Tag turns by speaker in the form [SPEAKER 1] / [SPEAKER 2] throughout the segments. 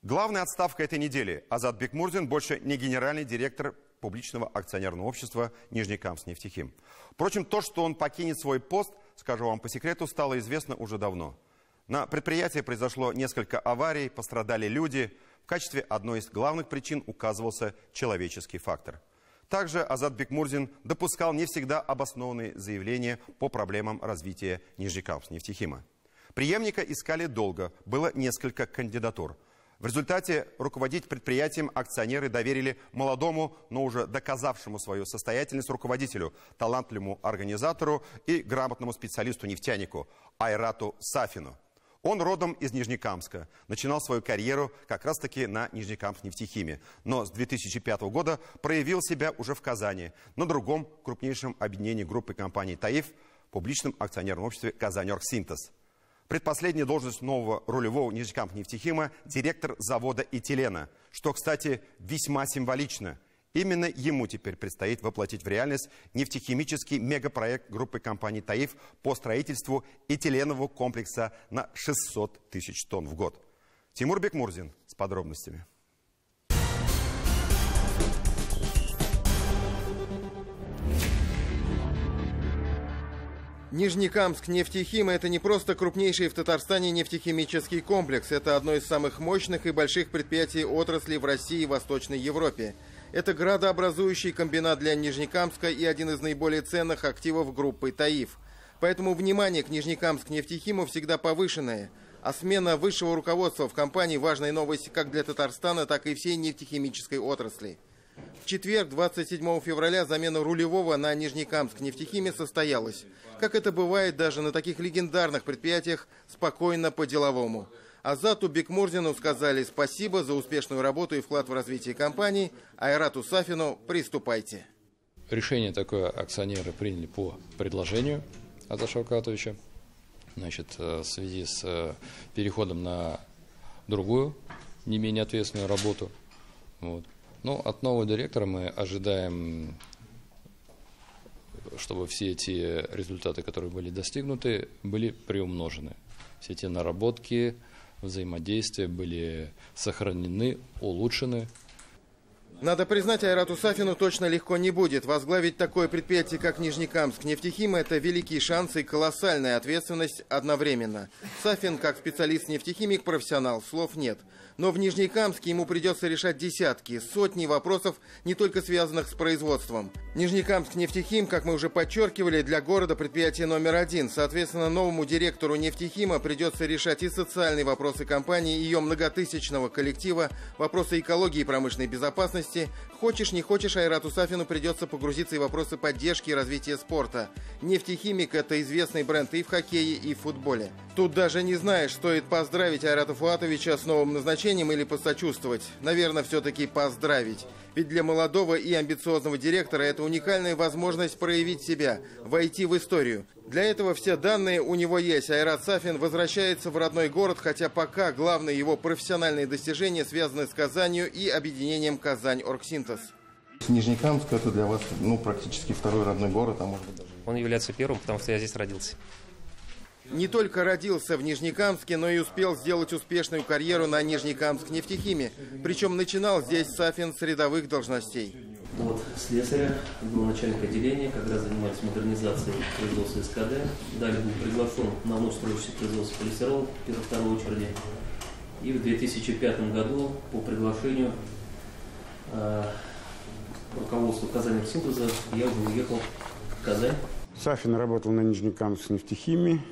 [SPEAKER 1] Главная отставка этой недели. Азат Бекмурзин больше не генеральный директор публичного акционерного общества «Нижнекамскнефтехим». Впрочем, то, что он покинет свой пост, скажу вам по секрету, стало известно уже давно. На предприятии произошло несколько аварий, пострадали люди. В качестве одной из главных причин указывался человеческий фактор. Также Азат Бекмурзин допускал не всегда обоснованные заявления по проблемам развития Нижнекамскнефтехима. Преемника искали долго, было несколько кандидатур. В результате руководить предприятием акционеры доверили молодому, но уже доказавшему свою состоятельность руководителю, талантливому организатору и грамотному специалисту-нефтянику Айрату Сафину. Он родом из Нижнекамска, начинал свою карьеру как раз-таки на Нижнекамскнефтехиме, но с 2005 года проявил себя уже в Казани, на другом крупнейшем объединении группы компаний «Таиф», публичном акционерном обществе «Казань-Оргсинтез». Предпоследняя должность нового рулевого Нижнекамскнефтехима – директор завода этилена, что, кстати, весьма символично. Именно ему теперь предстоит воплотить в реальность нефтехимический мегапроект группы компаний «Таиф» по строительству этиленового комплекса на 600 тысяч тонн в год. Тимур Бекмурзин с подробностями.
[SPEAKER 2] Нижнекамскнефтехим – это не просто крупнейший в Татарстане нефтехимический комплекс. Это одно из самых мощных и больших предприятий отрасли в России и Восточной Европе. Это градообразующий комбинат для Нижнекамска и один из наиболее ценных активов группы «Таиф». Поэтому внимание к Нижнекамскнефтехиму всегда повышенное. А смена высшего руководства в компании – важная новость как для Татарстана, так и всей нефтехимической отрасли. В четверг, 27 февраля, замена рулевого на Нижнекамскнефтехиме состоялась. Как это бывает даже на таких легендарных предприятиях, спокойно по-деловому. Азату Бекмурзину сказали спасибо за успешную работу и вклад в развитие компании. Айрату Сафину приступайте.
[SPEAKER 3] Решение такое акционеры приняли по предложению Азата Шавкатовича. Значит, в связи с переходом на другую, не менее ответственную работу. Вот. Но от нового директора мы ожидаем, чтобы все эти результаты, которые были достигнуты, были приумножены. Все те наработки, взаимодействия были сохранены, улучшены.
[SPEAKER 2] Надо признать, Айрату Сафину точно легко не будет. Возглавить такое предприятие, как Нижнекамскнефтехим, это великий шанс и колоссальная ответственность одновременно. Сафин, как специалист-нефтехимик, профессионал, слов нет. Но в Нижнекамске ему придется решать десятки, сотни вопросов, не только связанных с производством. Нижнекамскнефтехим, как мы уже подчеркивали, для города предприятие номер один. Соответственно, новому директору нефтехима придется решать и социальные вопросы компании, и ее многотысячного коллектива, вопросы экологии и промышленной безопасности. Хочешь, не хочешь, Айрату Сафину придется погрузиться и в вопросы поддержки и развития спорта. Нефтехимик – это известный бренд и в хоккее, и в футболе. Тут даже не знаешь, стоит поздравить Айрата Фуатовича с новым назначением или посочувствовать. Наверное, все-таки поздравить. Ведь для молодого и амбициозного директора это уникальная возможность проявить себя, войти в историю. Для этого все данные у него есть. Айрат Сафин возвращается в родной город, хотя пока главные его профессиональные достижения связаны с Казанью и объединением «Казань-Оргсинтез».
[SPEAKER 4] Нижнекамск – это для вас практически второй родной город, а может быть даже...
[SPEAKER 5] Он является первым, потому что я здесь родился.
[SPEAKER 2] Не только родился в Нижнекамске, но и успел сделать успешную карьеру на Нижнекамскнефтехиме. Причем начинал здесь Сафин с рядовых должностей.
[SPEAKER 6] Вот слесаря, был начальник отделения, когда занимались модернизацией производства СКД. Далее был приглашен на вновь строящееся производство полистирола в второй очереди. И в 2005 году по приглашению руководства Казань-Оргсинтеза я уже уехал в Казань.
[SPEAKER 7] Сафин работал на Нижнекамскнефтехиме,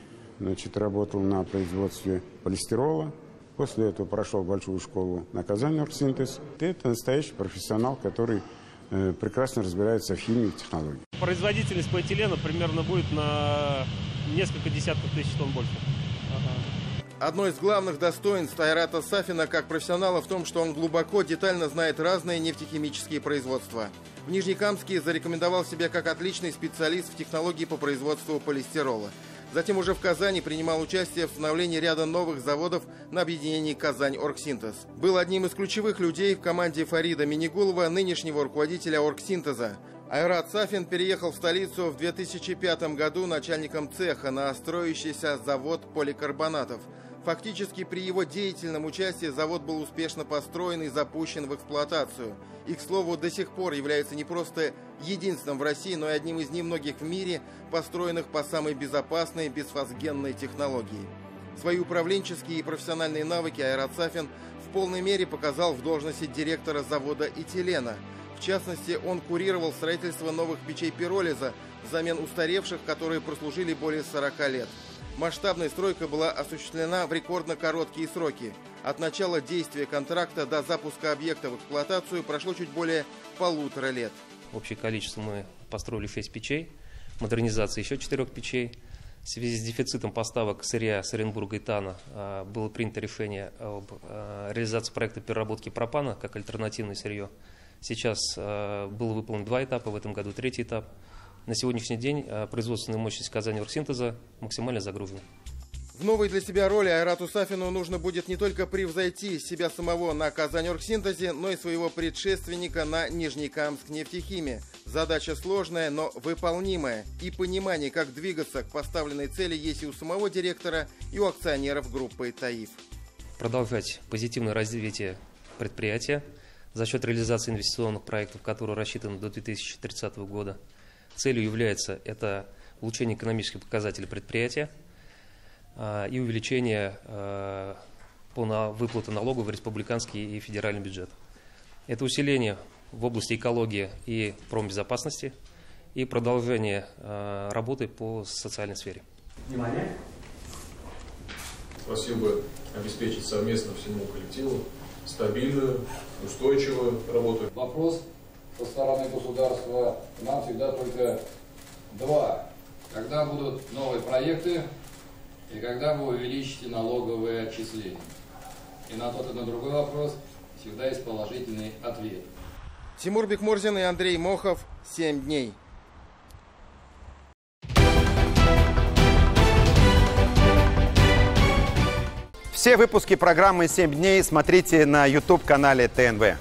[SPEAKER 7] работал на производстве полистирола. После этого прошел большую школу на Казань-Оргсинтез. Это настоящий профессионал, который прекрасно разбирается в химии и технологии.
[SPEAKER 8] Производительность полиэтилена примерно будет на несколько десятков тысяч тонн больше.
[SPEAKER 2] Одно из главных достоинств Айрата Сафина как профессионала в том, что он глубоко, детально знает разные нефтехимические производства. В Нижнекамске зарекомендовал себя как отличный специалист в технологии по производству полистирола. Затем уже в Казани принимал участие в становлении ряда новых заводов на объединении «Казань-Оргсинтез». Был одним из ключевых людей в команде Фарида Минигулова, нынешнего руководителя «Оргсинтеза». Айрат Сафин переехал в столицу в 2005 году начальником цеха на строящийся завод поликарбонатов. Фактически при его деятельном участии завод был успешно построен и запущен в эксплуатацию. И, к слову, до сих пор является не просто единственным в России, но и одним из немногих в мире, построенных по самой безопасной бесфосгенной технологии. Свои управленческие и профессиональные навыки Айрат Сафин в полной мере показал в должности директора завода «Этилена». В частности, он курировал строительство новых печей пиролиза взамен устаревших, которые прослужили более 40 лет. Масштабная стройка была осуществлена в рекордно короткие сроки. От начала действия контракта до запуска объекта в эксплуатацию прошло чуть более 1,5 лет.
[SPEAKER 5] Общее количество мы построили 6 печей, модернизация еще 4 печей. В связи с дефицитом поставок сырья с Оренбурга и Тана было принято решение об реализации проекта переработки пропана как альтернативное сырье. Сейчас было выполнено 2 этапа, в этом году 3-й этап. На сегодняшний день производственная мощность Казань-Оргсинтеза максимально загружена.
[SPEAKER 2] В новой для себя роли Айрату Сафину нужно будет не только превзойти себя самого на Казань-Оргсинтезе, но и своего предшественника на Нижнекамск-нефтехиме. Задача сложная, но выполнимая. И понимание, как двигаться к поставленной цели, есть и у самого директора, и у акционеров группы «Таиф».
[SPEAKER 5] Продолжать позитивное развитие предприятия за счет реализации инвестиционных проектов, которые рассчитаны до 2030 года. Целью является это улучшение экономических показателей предприятия и увеличение выплаты налогов в республиканский и федеральный бюджет. Это усиление в области экологии и промбезопасности и продолжение работы по социальной сфере.
[SPEAKER 9] Внимание.
[SPEAKER 10] Спасибо обеспечить совместно всему коллективу стабильную, устойчивую работу.
[SPEAKER 11] Вопрос со стороны государства нам всегда только два. Когда будут новые проекты и когда вы увеличите налоговые отчисления. И на тот и на другой вопрос всегда есть положительный ответ.
[SPEAKER 2] Тимур Бекмурзин и Андрей Мохов. 7 дней.
[SPEAKER 1] Все выпуски программы «7 дней» смотрите на YouTube-канале ТНВ.